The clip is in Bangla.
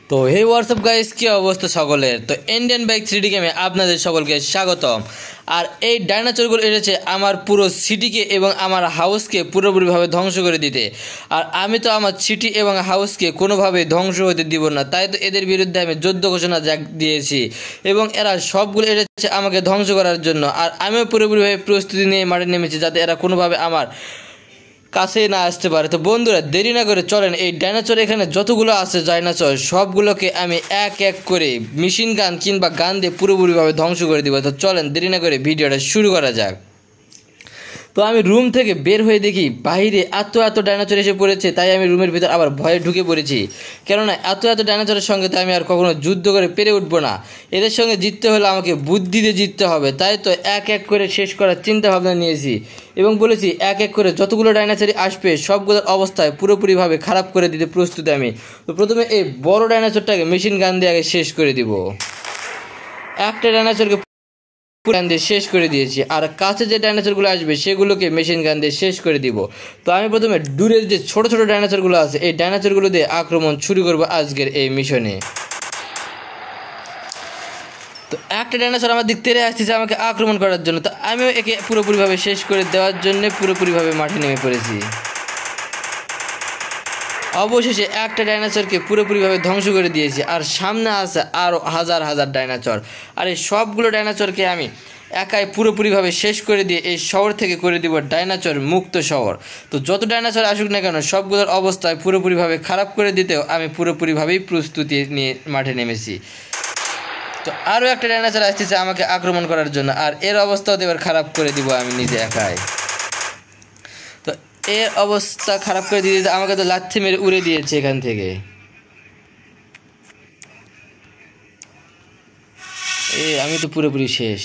তো হে হোয়াটসঅ্যাপ গাইস, কি অবস্থা সকলের। তো ইন্ডিয়ান বাইক 3D গেমে আপনাদের সকলকে স্বাগতম। আর এই ডাইনোসরগুলো এসেছে আমার পুরো সিটিকে এবং আমার হাউসকে পুরোপুরিভাবে ধ্বংস করে দিতে। আর আমি তো আমার সিটি এবং হাউসকে কোনোভাবে ধ্বংস হতে দিব না, তাই তো এদের বিরুদ্ধে আমি যুদ্ধ ঘোষণা দিয়েছি এবং এরা সবগুলো এসেছে আমাকে ধ্বংস করার জন্য। আর আমিও পুরোপুরিভাবে প্রস্তুতি নিয়ে মাঠে নেমেছি যাতে এরা কোনোভাবে আমার কাছে না আসতে পারে। তো বন্ধুরা, দেরি না করে চলেন এই ডাইনোসর এখানে যতগুলো আছে ডাইনোসর সবগুলোকে আমি এক এক করে মেশিন গান কিংবা গান দিয়ে পুরোপুরিভাবে ধ্বংস করে দিব। তো চলেন দেরি না করে ভিডিওটা শুরু করা যাক। তো আমি রুম থেকে বের হয়ে দেখি বাইরে এত ডাইনোসর এসে পড়েছে, তাই আমি রুমের ভিতর আবার ভয়ে ঢুকে পড়েছি। কেননা এত ডাইনোসরের সঙ্গে তো আমি আর কখনো যুদ্ধ করে পেরে উঠবো না। এদের সঙ্গে জিততে হলে আমাকে বুদ্ধি দিয়ে জিততে হবে, তাই তো এক এক করে শেষ করার চিন্তা ভাবনা নিয়েছি এবং বলেছি এক এক করে যতগুলো ডাইনোসরই আসবে সবগুলোর অবস্থায় পুরোপুরিভাবে খারাপ করে দিতে প্রস্তুত আমি। তো প্রথমে এই বড় ডাইনোসরটাকে মেশিন গান দিয়ে আগে শেষ করে দিব। একটা ডাইনোসরকে গান দিয়ে শেষ করে দিয়েছি, আর কাছে যে ডাইনোসরগুলো আসবে সেগুলোকে মেশিন গান দিয়ে শেষ করে দিব। তো আমি প্রথমে দূরের যে ছোট ছোট ডাইনোসরগুলো আছে এই ডাইনোসরগুলো দিয়ে আক্রমণ শুরু করব আজকের এই মিশনে। তো একটা ডাইনোসর আমার দিক তেড়ে আসতেছে আমাকে আক্রমণ করার জন্য, তো আমিও একে পুরোপুরিভাবে শেষ করে দেওয়ার জন্য পুরোপুরিভাবে মাঠে নেমে পড়েছি। অবশেষে একটা ডাইনোসরকে পুরোপুরিভাবে ধ্বংস করে দিয়েছি, আর সামনে আছে আরও হাজার হাজার ডাইনোসর। আর এই সবগুলো ডাইনোসরকে আমি একাই পুরোপুরিভাবে শেষ করে দিয়ে এই শহর থেকে করে দিব ডাইনোসর মুক্ত শহর। তো যত ডাইনোসর আসুক না কেন সবগুলোর অবস্থায় পুরোপুরিভাবে খারাপ করে দিতেও আমি পুরোপুরিভাবেই প্রস্তুতি নিয়ে মাঠে নেমেছি। তো আরও একটা ডাইনোসর আসতেছে আমাকে আক্রমণ করার জন্য, আর এর অবস্থাও এবার খারাপ করে দিব আমি নিজে একাই। তো এর অবস্থা খারাপ করে দিয়ে আমাকে তো লাথি মেরে উড়ে দিয়েছে এখান থেকে। আমি তো পুরোপুরি শেষ।